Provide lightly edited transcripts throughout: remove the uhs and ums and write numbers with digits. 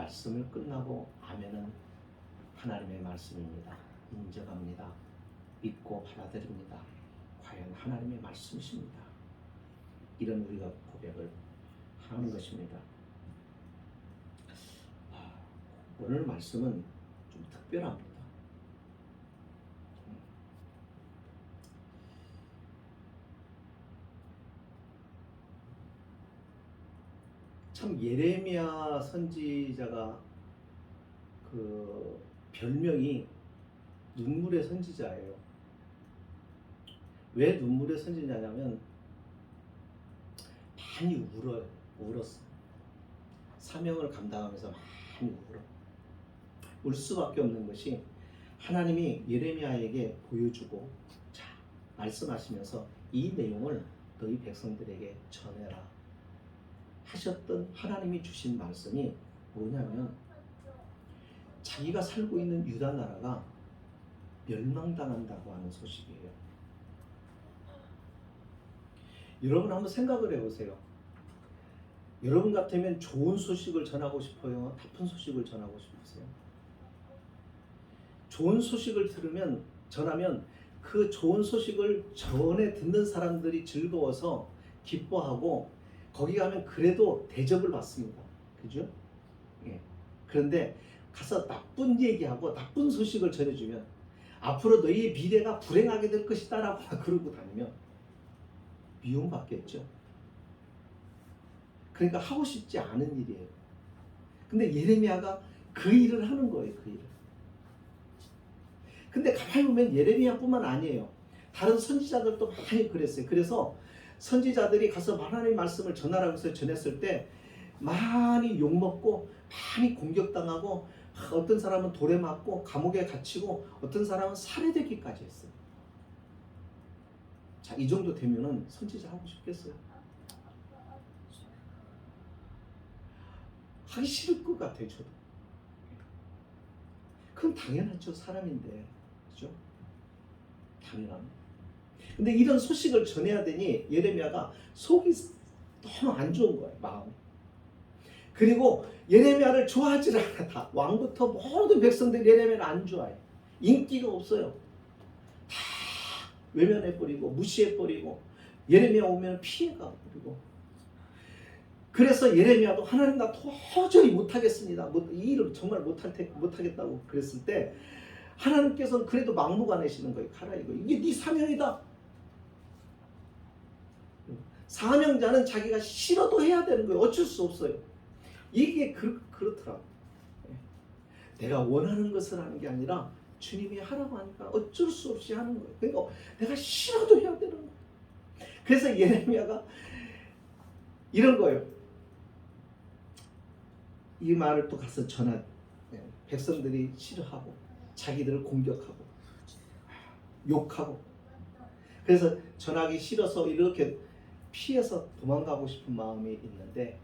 말씀을 끝나고 아멘은 하나님의 말씀입니다. 인정합니다. 믿고 받아들입니다. 과연 하나님의 말씀이십니다. 이런 우리가 고백을 하는 것입니다. 오늘 말씀은 좀 특별합니다. 참 예레미야 선지자가 그 별명이 눈물의 선지자예요. 왜 눈물의 선지자냐면 많이 울었어. 사명을 감당하면서 많이 울 수밖에 없는 것이 하나님이 예레미야에게 보여주고 자 말씀하시면서 이 내용을 너희 백성들에게 전해라 하셨던 하나님이 주신 말씀이 뭐냐면 자기가 살고 있는 유다 나라가 멸망당한다고 하는 소식이에요. 여러분 한번 생각을 해보세요. 여러분 같으면 좋은 소식을 전하고 싶어요? 나쁜 소식을 전하고 싶으세요? 좋은 소식을 전하면 그 좋은 소식을 전에 듣는 사람들이 즐거워서 기뻐하고 거기 가면 그래도 대접을 받습니다. 그죠? 예. 그런데 가서 나쁜 얘기하고 나쁜 소식을 전해주면 앞으로 너희의 미래가 불행하게 될 것이다 라고 그러고 다니면 미움받겠죠. 그러니까 하고 싶지 않은 일이에요. 근데 예레미야가 그 일을 하는 거예요. 그 일을. 근데 가만히 보면 예레미야뿐만 아니에요. 다른 선지자들도 많이 그랬어요. 그래서 선지자들이 가서 하나님의 말씀을 전하라고 해서 전했을 때 많이 욕먹고 많이 공격당하고 어떤 사람은 돌에 맞고 감옥에 갇히고 어떤 사람은 살해되기까지 했어요. 자, 이 정도 되면은 선지자 하고 싶겠어요? 하기 싫을 것 같아요. 저도. 그건 당연하죠. 사람인데. 그죠? 당연합니다. 근데 이런 소식을 전해야 되니 예레미야가 속이 너무 안 좋은 거예요. 마음이. 그리고 예레미야를 좋아하지 않아. 다 왕부터 모든 백성들이 예레미야를 안 좋아해요. 인기가 없어요. 다 외면해버리고 무시해버리고 예레미야 오면 피해가 버리고. 그래서 예레미야도 하나님 나 도저히 못하겠습니다. 이 일을 정말 못하겠다고 그랬을 때 하나님께서는 그래도 막무가내시는 거예요. 가라 이거. 이게 네 사명이다. 사명자는 자기가 싫어도 해야 되는 거예요. 어쩔 수 없어요. 이게 그렇더라고요. 내가 원하는 것을 하는 게 아니라 주님이 하라고 하니까 어쩔 수 없이 하는 거예요. 그러니까 내가 싫어도 해야 되는 거예요. 그래서 예레미야가 이런 거예요. 이 말을 또 가서 백성들이 싫어하고 자기들을 공격하고 욕하고 그래서 전하기 싫어서 이렇게 피해서 도망가고 싶은 마음이 있는데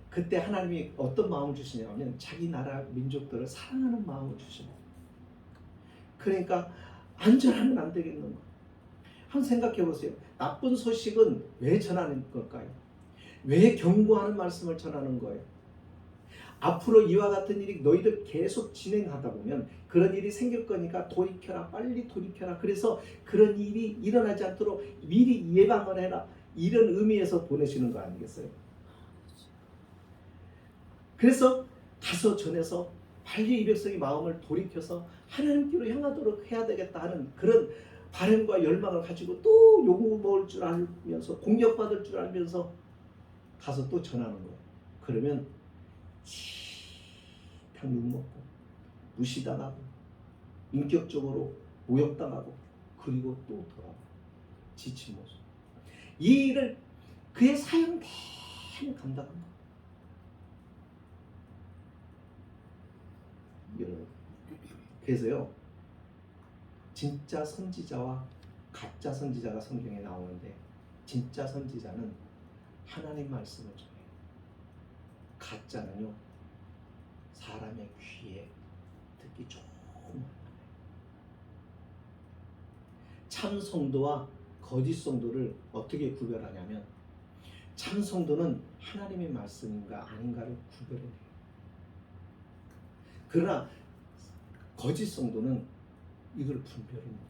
그때 하나님이 어떤 마음을 주시냐면 자기 나라 민족들을 사랑하는 마음을 주시는 거예요. 그러니까 안전하면 안 되겠는 거예요. 한번 생각해 보세요. 나쁜 소식은 왜 전하는 걸까요? 왜 경고하는 말씀을 전하는 거예요? 앞으로 이와 같은 일이 너희들 계속 진행하다 보면 그런 일이 생길 거니까 돌이켜라, 빨리 돌이켜라. 그래서 그런 일이 일어나지 않도록 미리 예방을 해라. 이런 의미에서 보내시는 거 아니겠어요? 그래서 가서 전해서 빨리 이 백성의 마음을 돌이켜서 하나님께로 향하도록 해야 되겠다 하는 그런 바람과 열망을 가지고 또 욕먹을 줄 알면서 공격받을 줄 알면서 가서 또 전하는 거예요. 그러면 탕 욕먹고 무시당하고 인격적으로 모욕당하고 그리고 또 돌아오고 지친 모습. 이 일을 그의 사형 내내 감당한 거예요. 그래서요 진짜 선지자와 가짜 선지자가 성경에 나오는데 진짜 선지자는 하나님 말씀을 전해요. 가짜는요 사람의 귀에 듣기 좋은 말이에요. 참 성도와 거짓 성도를 어떻게 구별하냐면 참 성도는 하나님의 말씀인가 아닌가를 구별해내요. 그러나 거짓 성도는 이걸 분별을 못해요.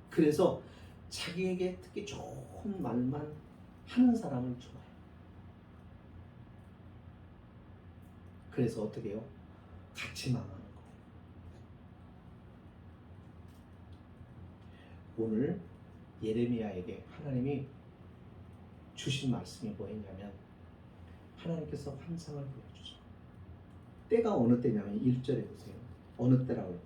그래서 자기에게 특히 좋은 말만 하는 사람을 좋아해요. 그래서 어떻게 해요? 같이 망하는 거예요. 오늘 예레미야에게 하나님이 주신 말씀이 뭐였냐면 하나님께서 환상을 보여주죠. 때가 어느 때냐면 1절에 보세요. 어느 때라고요?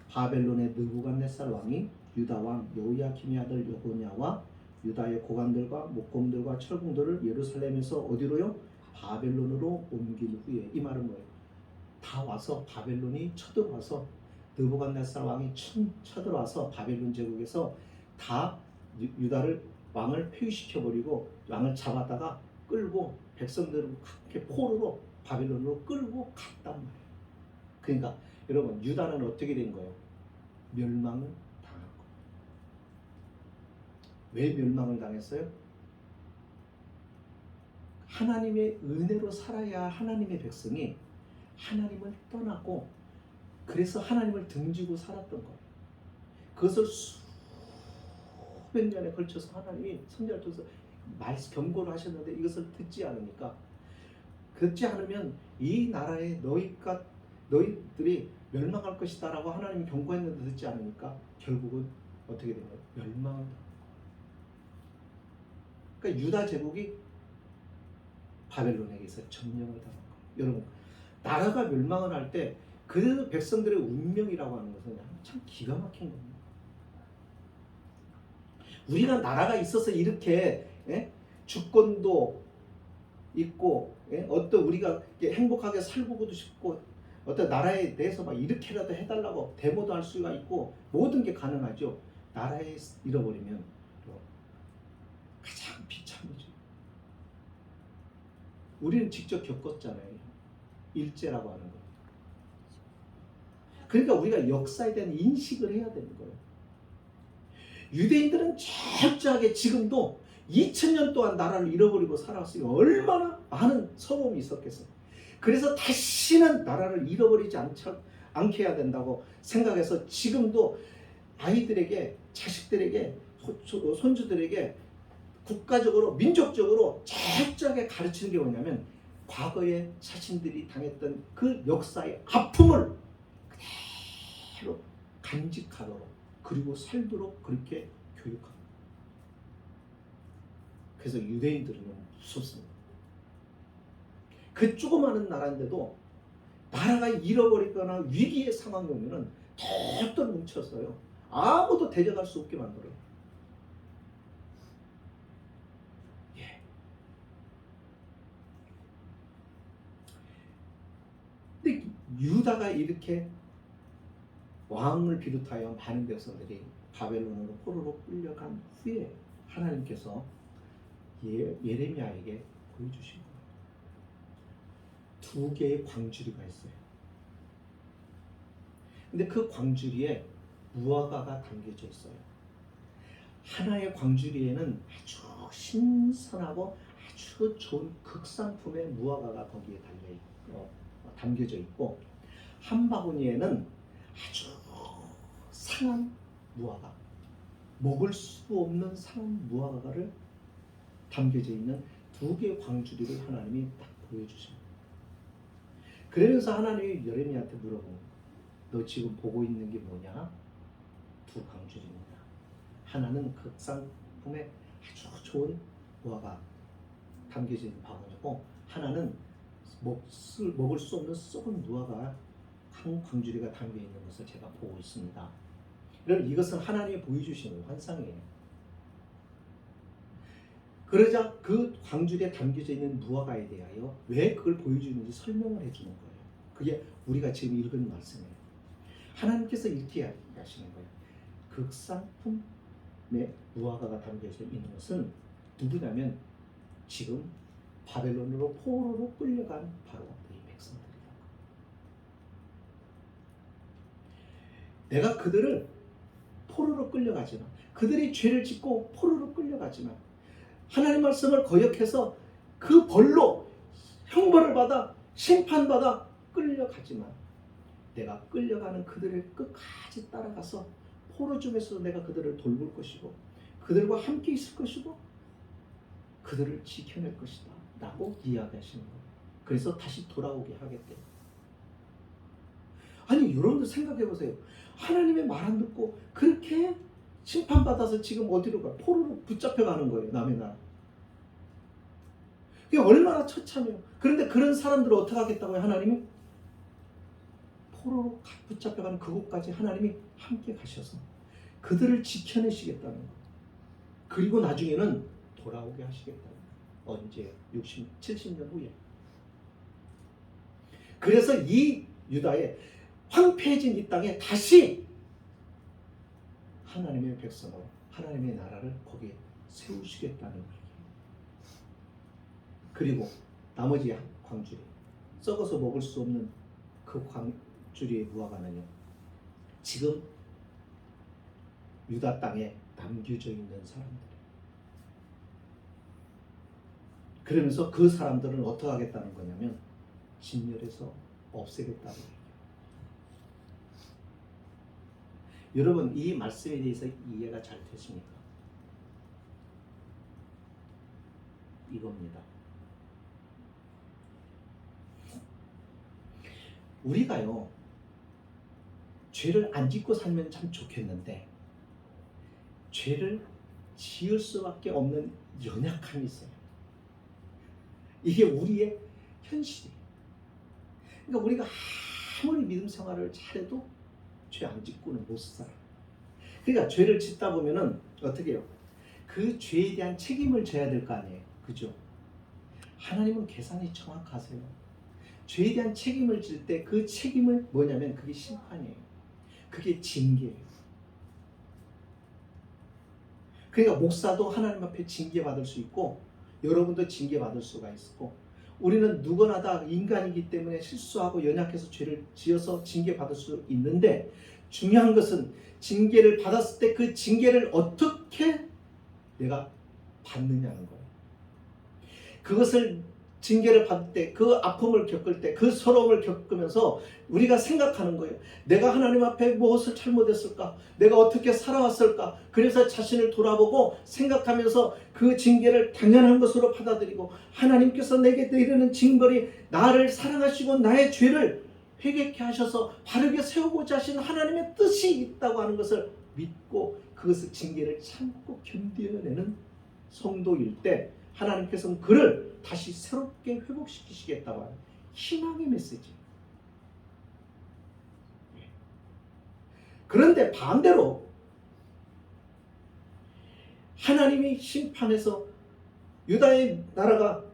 바벨론의 느부갓네살 왕이 유다 왕 여호야김의 아들 여고냐와 유다의 고관들과 목공들과 철공들을 예루살렘에서 어디로요? 바벨론으로 옮긴 후에. 이 말은 뭐예요? 다 와서 바벨론이 쳐들어와서 느부갓네살 왕이 쳐들어와서 바벨론 제국에서 다 유다를 왕을 폐위시켜버리고 왕을 잡았다가 끌고 백성들을 그렇게 포로로 바벨론으로 끌고 갔단 말이에요. 그러니까 여러분 유다는 어떻게 된 거예요? 멸망을 당한 거예요. 왜 멸망을 당했어요? 하나님의 은혜로 살아야 할 하나님의 백성이 하나님을 떠나고 그래서 하나님을 등지고 살았던 거예요. 그것을 수백 년에 걸쳐서 하나님이 선지자를 통해서 경고를 하셨는데 이것을 듣지 않으면 이 나라에 너희들이 멸망할 것이다라고 하나님이 경고했는데 듣지 않으니까 결국은 어떻게 된 거예요? 멸망을. 그러니까 유다 제국이 바벨론에게서 점령을 당한 거예요. 여러분 나라가 멸망을 할 때 그 백성들의 운명이라고 하는 것은 참 기가 막힌 겁니다. 우리가 나라가 있어서 이렇게 주권도 있고 어떤 우리가 행복하게 살고도 싶고 어떤 나라에 대해서 막 이렇게라도 해달라고 데모도 할 수가 있고 모든 게 가능하죠. 나라에 잃어버리면 가장 비참이죠. 우리는 직접 겪었잖아요. 일제라고 하는 거. 그러니까 우리가 역사에 대한 인식을 해야 되는 거예요. 유대인들은 철저하게 지금도 2000년 동안 나라를 잃어버리고 살았으니 얼마나 많은 서러움이 있었겠어요. 그래서 다시는 나라를 잃어버리지 않게 해야 된다고 생각해서 지금도 아이들에게, 자식들에게, 손주들에게 국가적으로, 민족적으로 철저하게 가르치는 게 뭐냐면 과거에 자신들이 당했던 그 역사의 아픔을 그대로 간직하도록 그리고 살도록 그렇게 교육합니다. 그래서 유대인들은 무섭습니다. 그 조그마한 나라인데도 나라가 잃어버리거나 위기의 상황이 오면은 덜덜 뭉쳤어요. 아무도 데려갈 수 없게 만들어요. 예. 근데 유다가 이렇게 왕을 비롯하여 많은 백성들이 바벨론으로 포로로 끌려간 후에 하나님께서 예레미야에게 보여주신 거예요. 두 개의 광주리가 있어요. 근데 그 광주리에 무화과가 담겨져 있어요. 하나의 광주리에는 아주 신선하고 아주 좋은 극상품의 무화과가 거기에 담겨져 있고 한 바구니에는 아주 상한 무화과, 먹을 수 없는 상한 무화과를 담겨져 있는 두 개의 광주리를 하나님이 딱 보여주십니다. 그러면서 하나님이 예레미야한테 물어보는 너 지금 보고 있는 게 뭐냐? 두 광주리입니다. 하나는 극상품의 아주 좋은 무화과 담겨져 있는 바구니고 하나는 먹을 수 없는 썩은 무화과 한 광주리가 담겨 있는 것을 제가 보고 있습니다. 여러분 이것은 하나님이 보여주시는 환상이에요. 그러자 그 광주리에 담겨져 있는 무화과에 대하여 왜 그걸 보여주는지 설명을 해주는 거예요. 그게 우리가 지금 읽은 말씀이에요. 하나님께서 이렇게 이야기하시는 거예요. 극상품의 무화과가 담겨져 있는 것은 누구냐면 지금 바벨론으로 포로로 끌려간 바로 이 백성들이다. 내가 그들을 포로로 끌려가지만 그들이 죄를 짓고 포로로 끌려가지만 하나님 말씀을 거역해서 그 벌로 형벌을 받아 심판받아 끌려가지만 내가 끌려가는 그들을 끝까지 따라가서 포로중에서 내가 그들을 돌볼 것이고 그들과 함께 있을 것이고 그들을 지켜낼 것이다 라고 이야기하시는 거예요. 그래서 다시 돌아오게 하겠대요. 아니 여러분들 생각해 보세요. 하나님의 말 안 듣고 그렇게 심판받아서 지금 어디로 가? 포로로 붙잡혀가는 거예요. 남의 나라. 이게 얼마나 처참해요. 그런데 그런 사람들을 어떻게 하겠다고요? 하나님이 포로로 붙잡혀가는 그곳까지 하나님이 함께 가셔서 그들을 지켜내시겠다는 거예요. 그리고 나중에는 돌아오게 하시겠다는 거예요. 언제? 60, 70년 후에. 그래서 이 유다의 황폐해진 이 땅에 다시 하나님의 백성을, 하나님의 나라를 거기에 세우시겠다는 거예요. 그리고 나머지 광주리, 썩어서 먹을 수 없는 그 광주리에 무화과는요, 지금 유다 땅에 남겨져 있는 사람들. 그러면서 그 사람들은 어떻게 하겠다는 거냐면 진멸해서 없애겠다는 거예요. 여러분 이 말씀에 대해서 이해가 잘 되십니까? 이겁니다. 우리가요 죄를 안 짓고 살면 참 좋겠는데 죄를 지을 수밖에 없는 연약함이 있어요. 이게 우리의 현실이에요. 그러니까 우리가 아무리 믿음 생활을 잘해도 죄 안 짓고는 못 살아. 그러니까 죄를 짓다 보면은 어떻게 해요? 그 죄에 대한 책임을 져야 될 거 아니에요. 그죠? 하나님은 계산이 정확하세요. 죄에 대한 책임을 질 때 그 책임은 뭐냐면 그게 심판이에요. 그게 징계예요. 그러니까 목사도 하나님 앞에 징계받을 수 있고 여러분도 징계받을 수가 있고 우리는 누구나 다 인간이기 때문에 실수하고 연약해서 죄를 지어서 징계받을 수 있는데 중요한 것은 징계를 받았을 때 그 징계를 어떻게 내가 받느냐는 거예요. 그것을 징계를 받을 때 그 아픔을 겪을 때 그 서러움을 겪으면서 우리가 생각하는 거예요. 내가 하나님 앞에 무엇을 잘못했을까? 내가 어떻게 살아왔을까? 그래서 자신을 돌아보고 생각하면서 그 징계를 당연한 것으로 받아들이고 하나님께서 내게 내리는 징벌이 나를 사랑하시고 나의 죄를 회개케 하셔서 바르게 세우고자 하신 하나님의 뜻이 있다고 하는 것을 믿고 그것을 징계를 참고 견뎌내는 성도일 때 하나님께서는 그를 다시 새롭게 회복시키시겠다고 하는 희망의 메시지. 그런데 반대로 하나님이 심판해서 유다의 나라가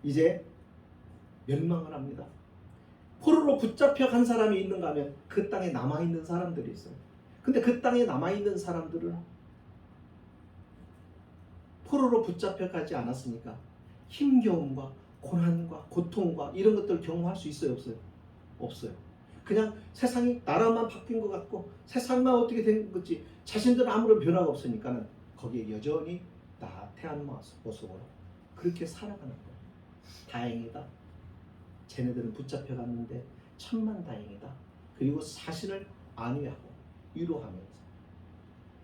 이제 멸망을 합니다. 포로로 붙잡혀 간 사람이 있는가 하면 그 땅에 남아있는 사람들이 있어요. 근데 그 땅에 남아있는 사람들은 포로로 붙잡혀 가지 않았으니까 힘겨움과 고난과 고통과 이런 것들을 경험할 수 있어요? 없어요? 없어요. 그냥 세상이 나라만 바뀐 것 같고 세상만 어떻게 된 거지 자신들은 아무런 변화가 없으니까는 거기에 여전히 나태한 모습으로 그렇게 살아가는 거예요. 다행이다. 쟤네들은 붙잡혀 갔는데 천만 다행이다. 그리고 자신을 안위하고 위로하면서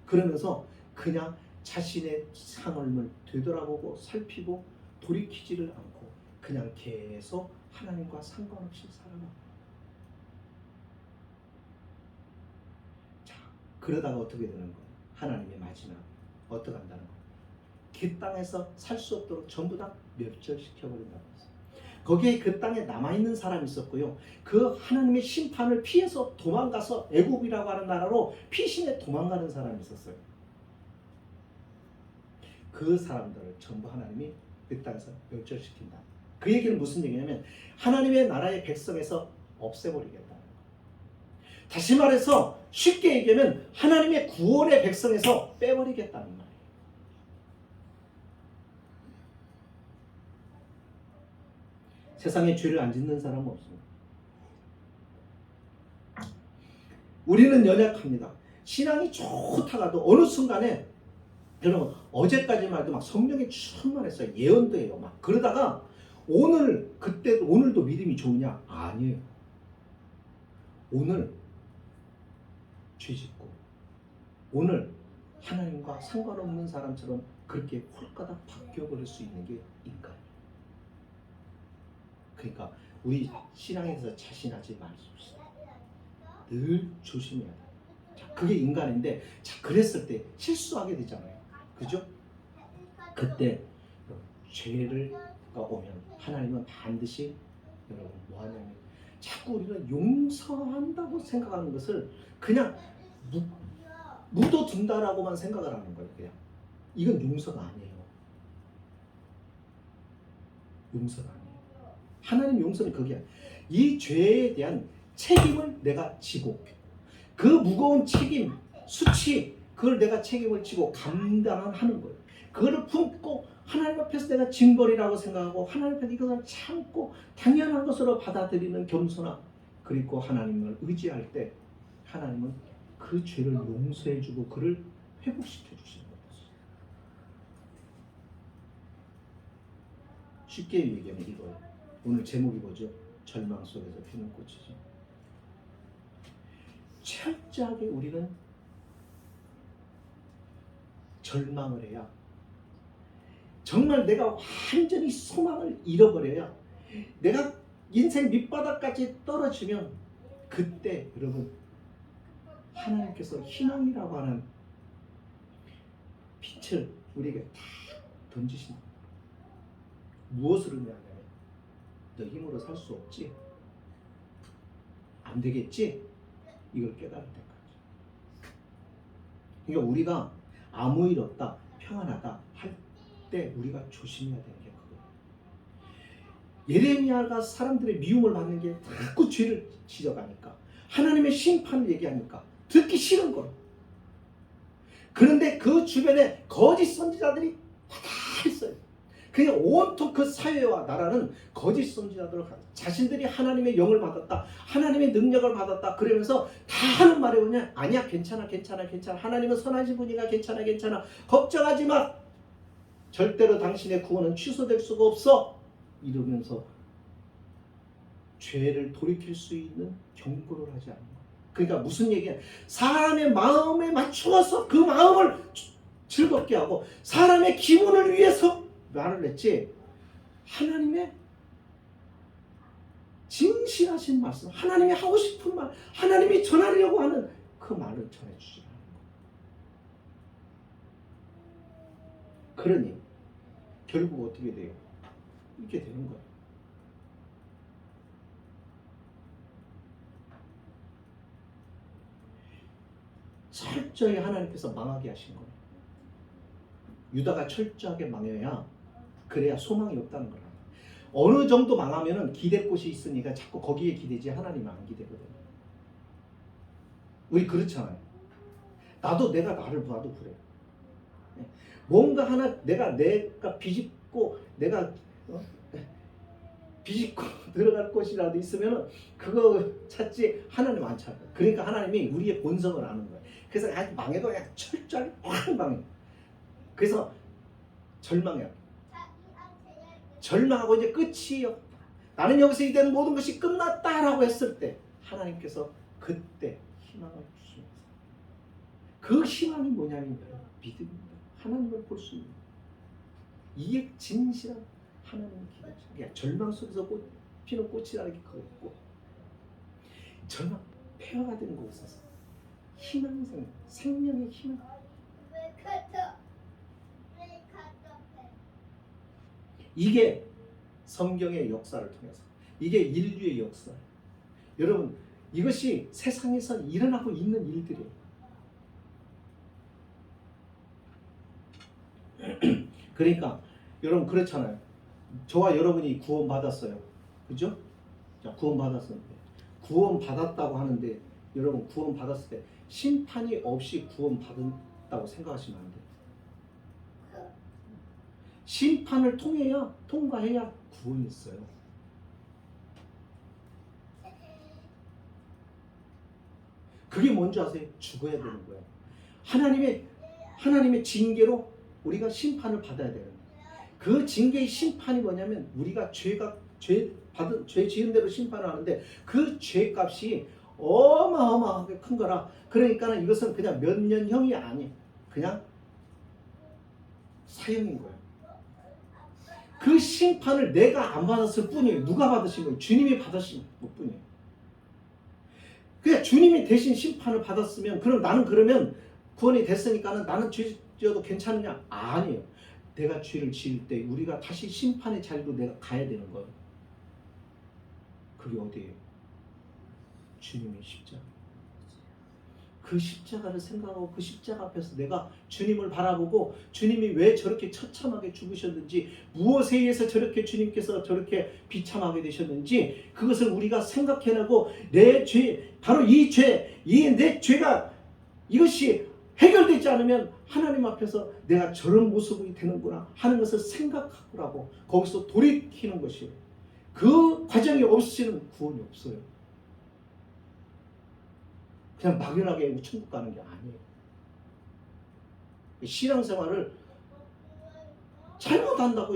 그러면서 그냥 자신의 삶을 되돌아보고 살피고 돌이키지를 않고 그냥 계속 하나님과 상관없이 살아가고 자 그러다가 어떻게 되는 거예요? 하나님의 마지막 어떻게 한다는 거예요? 그 땅에서 살 수 없도록 전부 다 멸절시켜버린다고 했어요. 거기에 그 땅에 남아있는 사람이 있었고요. 그 하나님의 심판을 피해서 도망가서 애굽이라고 하는 나라로 피신해 도망가는 사람이 있었어요. 그 사람들을 전부 하나님이 그 땅에서 멸절시킨다. 그 얘기는 무슨 얘기냐면 하나님의 나라의 백성에서 없애버리겠다는 거예요. 다시 말해서 쉽게 얘기하면 하나님의 구원의 백성에서 빼버리겠다는 말이에요. 세상에 죄를 안 짓는 사람은 없습니다. 우리는 연약합니다. 신앙이 좋다가도 어느 순간에 여러분 어제까지만 해도 막 성령이 충만했어요. 예언도 해요. 막 그러다가 오늘 그때 오늘도 믿음이 좋으냐? 아니에요. 오늘 죄짓고 오늘 하나님과 상관없는 사람처럼 그렇게 홀가닥 바뀌어버릴 수 있는 게 인간이에요. 그러니까 우리 신앙에 대해서 자신하지 마십시다. 늘 조심해야 돼요. 자, 그게 인간인데, 자, 그랬을 때 실수하게 되잖아요. 그죠? 그때 죄가 오면 하나님은 반드시 여러분 뭐 하냐면 자꾸 우리는 용서한다고 생각하는 것을 그냥 묻어둔다라고만 생각을 하는 거예요. 그냥 이건 용서가 아니에요. 용서가 아니에요. 하나님 용서는 그게 아니에요. 이 죄에 대한 책임을 내가 지고 그 무거운 책임, 수치 그걸 내가 책임을 지고 감당하는 거예요. 그거를 품고 하나님 앞에서 내가 징벌이라고 생각하고 하나님 앞에서 이것을 참고 당연한 것으로 받아들이는 겸손함, 그리고 하나님을 의지할 때 하나님은 그 죄를 용서해주고 그를 회복시켜 주시는 거예요. 쉽게 얘기하면 이거예요. 오늘 제목이 뭐죠? 절망 속에서 피는 꽃이죠. 철저하게 우리는 절망을 해야, 정말 내가 완전히 소망을 잃어버려야, 내가 인생 밑바닥까지 떨어지면 그때 여러분 하나님께서 희망이라고 하는 빛을 우리에게 다 던지신다. 무엇을 의미하냐면 너 힘으로 살 수 없지? 안 되겠지? 이걸 깨달을 때까지. 그러니까 우리가 아무 일 없다, 평안하다 할 때 우리가 조심해야 되는 게 그거예요. 예레미야가 사람들의 미움을 받는 게 자꾸 죄를 지적하니까, 하나님의 심판을 얘기하니까 듣기 싫은 거예요. 그런데 그 주변에 거짓 선지자들이 다 있어요. 그냥 온통 그 사회와 나라는 거짓 선지자들을 자신들이 하나님의 영을 받았다, 하나님의 능력을 받았다 그러면서 다 하는 말이 뭐냐? 아니야, 괜찮아, 괜찮아, 괜찮아. 하나님은 선하신 분이가 괜찮아, 괜찮아. 걱정하지 마. 절대로 당신의 구원은 취소될 수가 없어. 이러면서 죄를 돌이킬 수 있는 경고를 하지 않는 거예요. 그러니까 무슨 얘기야? 사람의 마음에 맞추어서 그 마음을 즐겁게 하고 사람의 기분을 위해서 말을 했지, 하나님의 진실하신 말씀, 하나님이 하고 싶은 말, 하나님이 전하려고 하는 그 말을 전해주지 않는 거예요. 그러니 결국 어떻게 돼요? 이렇게 되는 거예요. 철저히 하나님께서 망하게 하신 거예요. 유다가 철저하게 망해야, 그래야 소망이 없다는 거예요. 어느 정도 망하면은 기댈 곳이 있으니까 자꾸 거기에 기대지 하나님 안 기대거든요. 우리 그렇잖아요. 내가 나를 봐도 그래. 뭔가 하나 내가 비집고 내가 비집고 들어갈 곳이라도 있으면은 그거 찾지 하나님 안 찾아요. 그러니까 하나님이 우리의 본성을 아는 거예요. 그래서 아주 망해도 그냥 철저하게 확 망해. 그래서 절망해요. 절망하고 이제 끝이에요. 나는 여기서 이제는 모든 것이 끝났다라고 했을 때 하나님께서 그때 희망을 주십니다. 그 희망이 뭐냐면 믿음입니다. 하나님을 볼 수 있는, 이게 진실한 하나님의 기도죠. 절망 속에서 피는 꽃이라는 게 그거고, 절망 폐허가 되는 곳에서 희망이 생명의 희망. 이게 성경의 역사를 통해서, 이게 인류의 역사. 여러분, 이것이 세상에서 일어나고 있는 일들이에요. 그러니까 여러분 그렇잖아요. 저와 여러분이 구원 받았어요. 그죠? 자, 구원 받았었는데, 구원 받았다고 하는데, 여러분 구원 받았을 때 심판이 없이 구원 받았다고 생각하시면 안 돼요. 심판을 통과해야 구원이 있어요. 그게 뭔지 아세요? 죽어야 되는 거예요. 하나님의 징계로 우리가 심판을 받아야 되는 거예요. 그 징계의 심판이 뭐냐면 우리가 죄 지은 대로 심판을 하는데 그 죄값이 어마어마하게 큰 거라. 그러니까 이것은 그냥 몇 년형이 아니에요. 그냥 사형인 거예요. 그 심판을 내가 안 받았을 뿐이에요. 누가 받으신 거예요? 주님이 받으신 것 뿐이에요. 그냥 주님이 대신 심판을 받았으면 그럼 나는 그러면 구원이 됐으니까는 나는 죄 지어도 괜찮으냐? 아니에요. 내가 죄를 지을 때 우리가 다시 심판의 자리로 내가 가야 되는 거예요. 그게 어디예요? 주님의 십자가. 그 십자가를 생각하고 그 십자가 앞에서 내가 주님을 바라보고 주님이 왜 저렇게 처참하게 죽으셨는지, 무엇에 의해서 저렇게 주님께서 저렇게 비참하게 되셨는지 그것을 우리가 생각해내고 내 죄, 바로 이 죄, 내 죄가 이것이 해결되지 않으면 하나님 앞에서 내가 저런 모습이 되는구나 하는 것을 생각하고 거기서 돌이키는 것이에요. 그 과정이 없이는 구원이 없어요. 그냥 막연하게 천국 가는 게 아니에요. 신앙생활을 잘못한다고.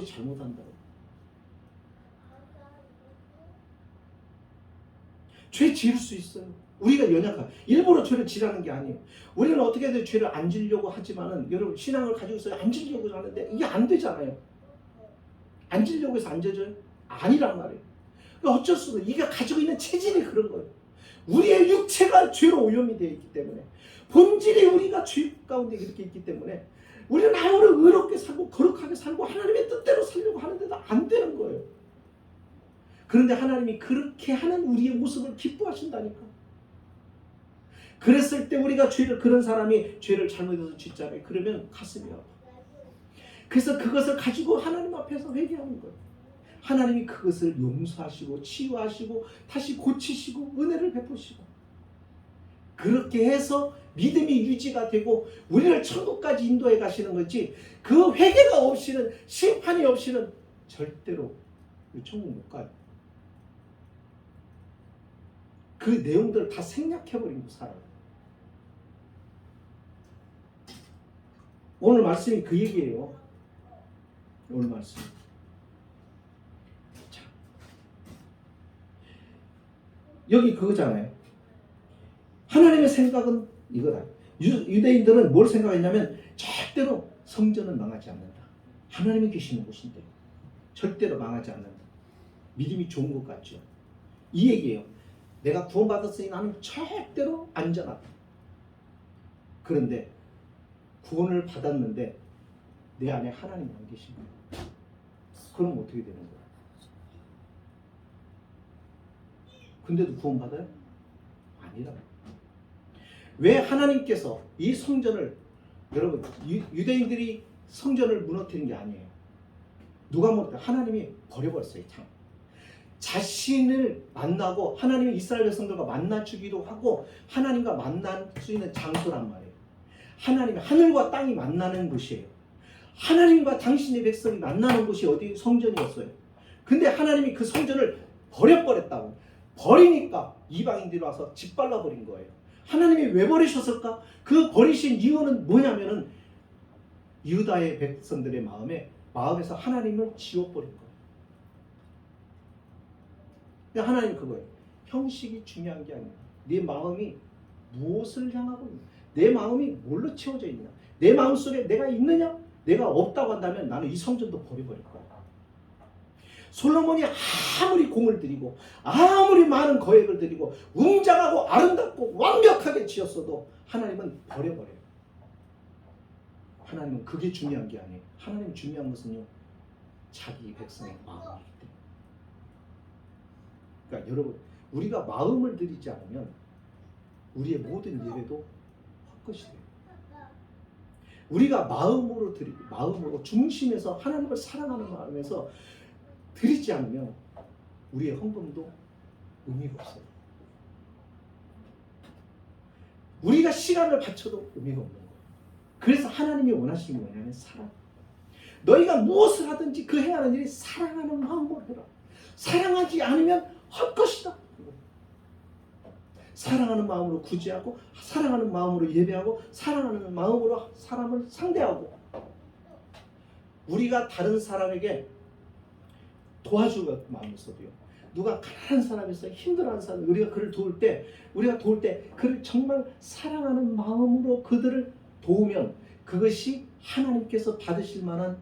죄 지을 수 있어요. 우리가 연약한, 일부러 죄를 지라는 게 아니에요. 우리는 어떻게든 죄를 안 지려고 하지만은, 여러분 신앙을 가지고 있어요. 안 지려고 하는데 이게 안 되잖아요. 안 지려고 해서 안 져져요? 아니란 말이에요. 그러니까 어쩔 수 없어요. 이게 가지고 있는 체질이 그런 거예요. 우리의 육체가 죄로 오염이 되어 있기 때문에, 본질이 우리가 죄 가운데 이렇게 있기 때문에 우리는 아무리 의롭게 살고 거룩하게 살고 하나님의 뜻대로 살려고 하는데도 안 되는 거예요. 그런데 하나님이 그렇게 하는 우리의 모습을 기뻐하신다니까. 그랬을 때 우리가 그런 사람이 죄를 잘못해서 짓잖아요. 그러면 가슴이 아파. 그래서 그것을 가지고 하나님 앞에서 회개하는 거예요. 하나님이 그것을 용서하시고 치유하시고 다시 고치시고 은혜를 베푸시고, 그렇게 해서 믿음이 유지가 되고 우리를 천국까지 인도해 가시는 거지, 그 회개가 없이는, 심판이 없이는 절대로 천국 못 가요. 그 내용들을 다 생략해버리고 살아요. 오늘 말씀이 그 얘기예요. 오늘 말씀. 자, 여기 그거잖아요. 하나님의 생각은 이거다. 유대인들은 뭘 생각했냐면 절대로 성전은 망하지 않는다. 하나님이 계시는 곳인데 절대로 망하지 않는다. 믿음이 좋은 것 같죠. 이 얘기예요. 내가 구원받았으니 나는 절대로 안전하다. 그런데 구원을 받았는데 내 안에 하나님이 안 계신 거예요. 그럼 어떻게 되는 거예요? 근데도 구원받아요? 아니라. 왜 하나님께서 이 성전을, 여러분 유대인들이 성전을 무너뜨린 게 아니에요. 누가 무너뜨려? 하나님이 버려버렸어요. 자신을 만나고, 하나님이 이스라엘 백성들과 만나주기도 하고 하나님과 만날 수 있는 장소란 말이에요. 하나님이 하늘과 땅이 만나는 곳이에요. 하나님과 당신의 백성이 만나는 곳이 어디? 성전이었어요. 근데 하나님이 그 성전을 버렸다고. 버리니까 이방인들이 와서 짓밟아 버린 거예요. 하나님이 왜 버리셨을까? 그 버리신 이유는 뭐냐면은 유다의 백성들의 마음에서 하나님을 지워버린 거예요. 근데 하나님 그거예요. 형식이 중요한 게 아니라 내 마음이 무엇을 향하고 있냐, 내 마음이 뭘로 채워져 있냐, 내 마음속에 내가 있느냐, 내가 없다고 한다면 나는 이 성전도 버려버릴 거야. 솔로몬이 아무리 공을 들이고 아무리 많은 거액을 들이고 웅장하고 아름답고 완벽하게 지었어도 하나님은 버려버려요. 하나님은 그게 중요한 게 아니에요. 하나님 중요한 것은요, 자기 백성의 마음이기 때문에. 그러니까 여러분, 우리가 마음을 들이지 않으면 우리의 모든 예배도 헛것이 돼요. 우리가 마음으로 중심에서 하나님을 사랑하는 마음에서 드리지 않으면 우리의 헌금도 의미가 없어요. 우리가 시간을 바쳐도 의미가 없는 거예요. 그래서 하나님이 원하시는 게 뭐냐면 사랑. 너희가 무엇을 하든지 그 해야 하는 일이 사랑하는 마음으로 해라. 사랑하지 않으면 헛것이다. 사랑하는 마음으로 구제하고, 사랑하는 마음으로 예배하고, 사랑하는 마음으로 사람을 상대하고, 우리가 다른 사람에게 도와주고 마음에서도요. 누가 가난한 사람이 있어요. 힘들어하는 사람, 우리가 그를 도울 때, 그를 정말 사랑하는 마음으로 그들을 도우면 그것이 하나님께서 받으실 만한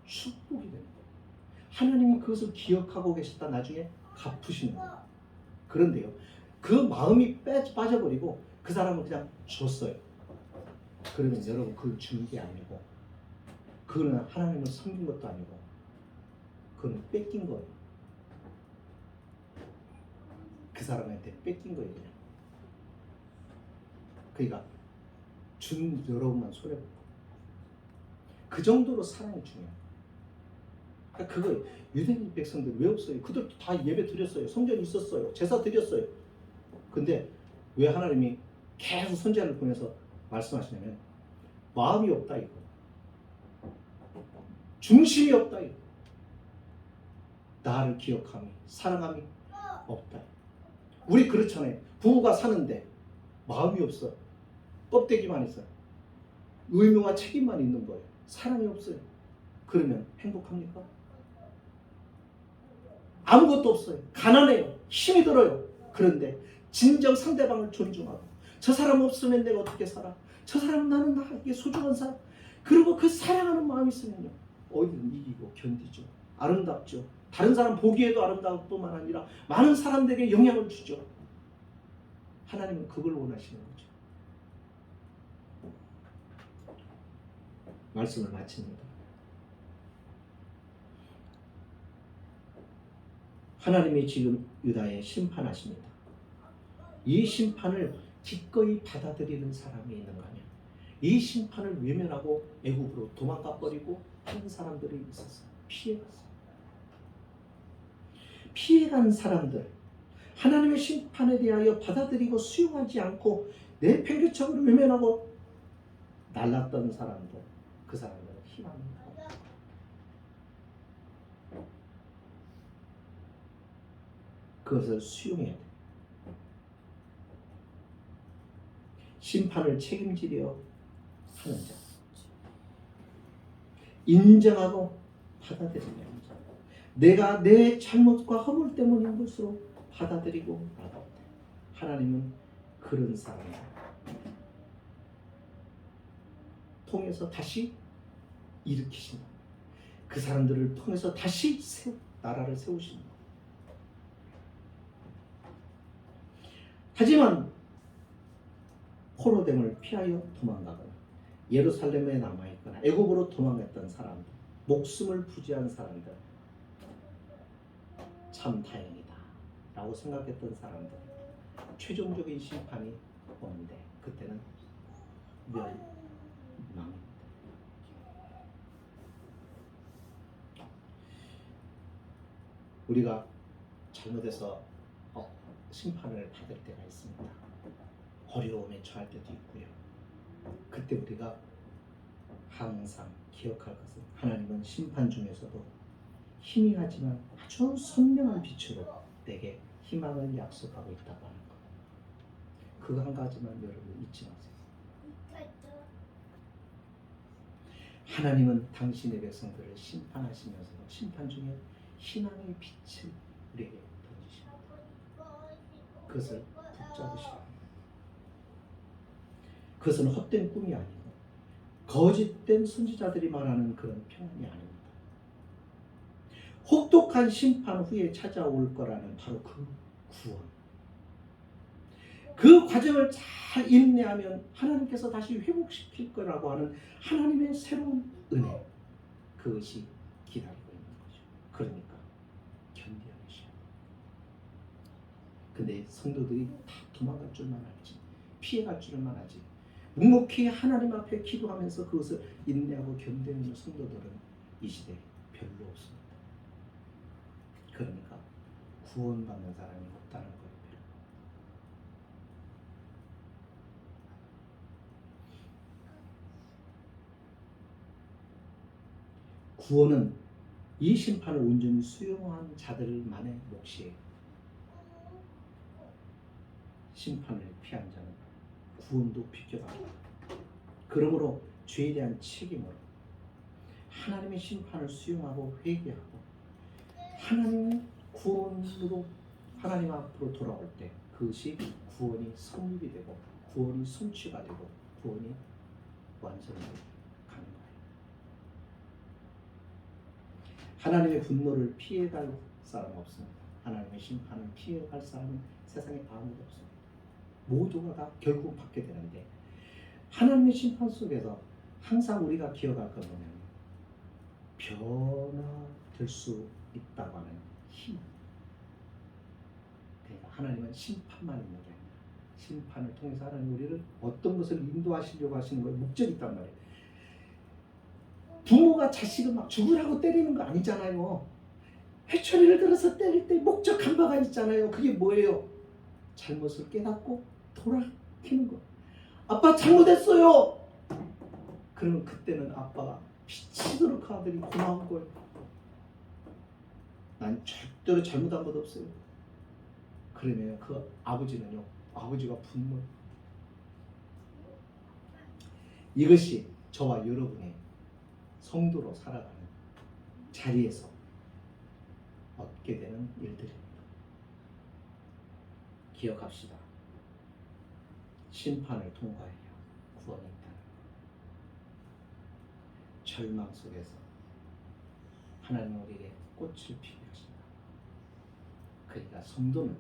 축복이 됩니다. 하나님이 그것을 기억하고 계셨다 나중에 갚으시는 거예요. 그런데요, 그 마음이 빠져버리고 그 사람은 그냥 줬어요. 그러면 여러분, 그걸 준 게 아니고, 그거는 하나님을 섬긴 것도 아니고, 그거는 뺏긴 거예요. 그 사람한테 뺏긴 거예요. 그냥. 그러니까 준 여러분만 손해보고, 그 정도로 사랑이 중요해요. 그러니까 그거 유대인 백성들 왜 없어요? 그들도 다 예배 드렸어요. 성전이 있었어요. 제사 드렸어요. 근데 왜 하나님이 계속 선지자를 보내서 말씀하시냐면, 마음이 없다 이거. 중심이 없다 이거. 나를 기억함이, 사랑함이 없다. 우리 그렇잖아요. 부부가 사는데 마음이 없어. 껍데기만 있어요. 의무와 책임만 있는 거예요. 사랑이 없어요. 그러면 행복합니까? 아무것도 없어요. 가난해요. 힘이 들어요. 그런데 진정 상대방을 존중하고, 저 사람 없으면 내가 어떻게 살아? 저 사람 나는 나에게 소중한 사람. 그리고 그 사랑하는 마음이 있으면요, 어디든 이기고 견디죠. 아름답죠. 다른 사람 보기에도 아름다울 뿐만 아니라 많은 사람들에게 영향을 주죠. 하나님은 그걸 원하시는 거죠. 말씀을 마칩니다. 하나님이 지금 유다에 심판하십니다. 이 심판을 기꺼이 받아들이는 사람이 있는가 하면, 이 심판을 외면하고 애굽으로 도망가 버리고 하는 사람들이 있었어요. 피해갔어요. 피해간 사람들, 하나님의 심판에 대하여 받아들이고 수용하지 않고 내팽개쳐으로 외면하고 날랐던 사람들, 그 사람들은 희망입니다. 그것을 수용해야 돼요. 심판을 책임지려 하는 자, 인정하고 받아들이는 자, 내가 내 잘못과 허물 때문인 것으로 받아들이고 나갈 때 하나님은 그런 사람을 통해서 다시 일으키신다. 그 사람들을 통해서 다시 나라를 세우신다. 하지만 포로됨을 피하여 도망가거나 예루살렘에 남아있거나 애굽으로 도망갔던 사람들, 목숨을 부지한 사람들, 참 다행이다 라고 생각했던 사람들, 최종적인 심판이 오는데 그때는 멸망입니다. 우리가 잘못해서 심판을 받을 때가 있습니다. 어려움에 처할 때도 있고요. 그때 우리가 항상 기억할 것은, 하나님은 심판 중에서도 희미하지만 아주 선명한 빛으로 내게 희망을 약속하고 있다고 하는 것. 그거 한 가지만 여러분 잊지 마세요. 하나님은 당신의 백성들을 심판하시면서 심판 중에 희망의 빛을 우리에게 던지십니다. 그것을 붙잡으시라 합니다. 그것은 헛된 꿈이 아니고 거짓된 선지자들이 말하는 그런 평안이 아닙니다. 혹독한 심판 후에 찾아올 거라는 바로 그 구원. 그 과정을 잘 인내하면 하나님께서 다시 회복시킬 거라고 하는 하나님의 새로운 은혜, 그것이 기다리고 있는 거죠. 그러니까 견뎌내셔야 돼요. 근데 성도들이 다 도망갈 줄만 알지, 피해갈 줄만 알지, 묵묵히 하나님 앞에 기도하면서 그것을 인내하고 견뎌내는 성도들은 이 시대에 별로 없습니다. 그러니까 구원받는 사람이 없다는 거예요. 구원은 이 심판을 온전히 수용한 자들만의 몫이에요. 심판을 피한 자는 구원도 비껴갑니다. 그러므로 죄에 대한 책임으로 하나님의 심판을 수용하고 회개하고 하나님의 구원으로 하나님 앞으로 돌아올 때 그것이 구원이 성립이 되고 구원이 성취가 되고 구원이 완성이 가는 거예요. 하나님의 분노를 피해갈 사람은 없습니다. 하나님의 심판을 피해갈 사람은 세상에 아무도 없습니다. 모두가 다 결국 받게 되는데 하나님의 심판 속에서 항상 우리가 기억할 것 보면 변화될 수 있다고 하는 힘. 그러니까 하나님은 심판만 있는 게 아니라 심판을 통해서 하나님 우리를 어떤 것을 인도하시려고 하시는 거에 목적이 있단 말이에요. 부모가 자식을 막 죽으라고 때리는 거 아니잖아요. 회초리를 들어서 때릴 때 목적한 바가 있잖아요. 그게 뭐예요? 잘못을 깨닫고 돌아키는 거. 아빠 잘못했어요. 그러면 그때는 아빠가 미치도록 그 아들이 고마운 거예요. 난 절대로 잘못한 것 없어요. 그러면 그 아버지는요, 아버지가 분노. 이것이 저와 여러분의 성도로 살아가는 자리에서 얻게 되는 일들입니다. 기억합시다. 심판을 통과해야 구원이 있다는 것. 절망 속에서 하나님 우리에게 꽃을 피게 하신다. 그러니까 성도는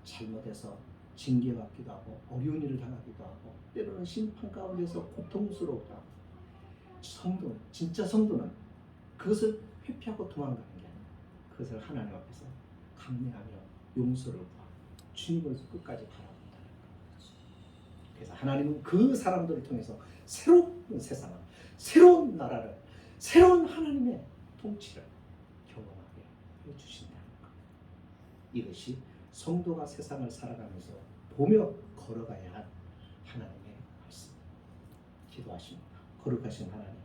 잘못해서 징계받기도 하고 어려운 일을 당하기도 하고 때로는 심판 가운데서 고통스러우다. 성도는 진짜 성도는 그것을 회피하고 도망가는 게 아니라 그것을 하나님 앞에서 감내하며 용서를 구하고 주님을 끝까지 바라본다는 거죠. 그래서 하나님은 그 사람들을 통해서 새로운 세상을, 새로운 나라를, 새로운 하나님의 통치를 경험하게 해주신다는 것. 이것이 성도가 세상을 살아가면서 보며 걸어가야 할 하나님의 말씀. 기도하십니다. 거룩하신 하나님,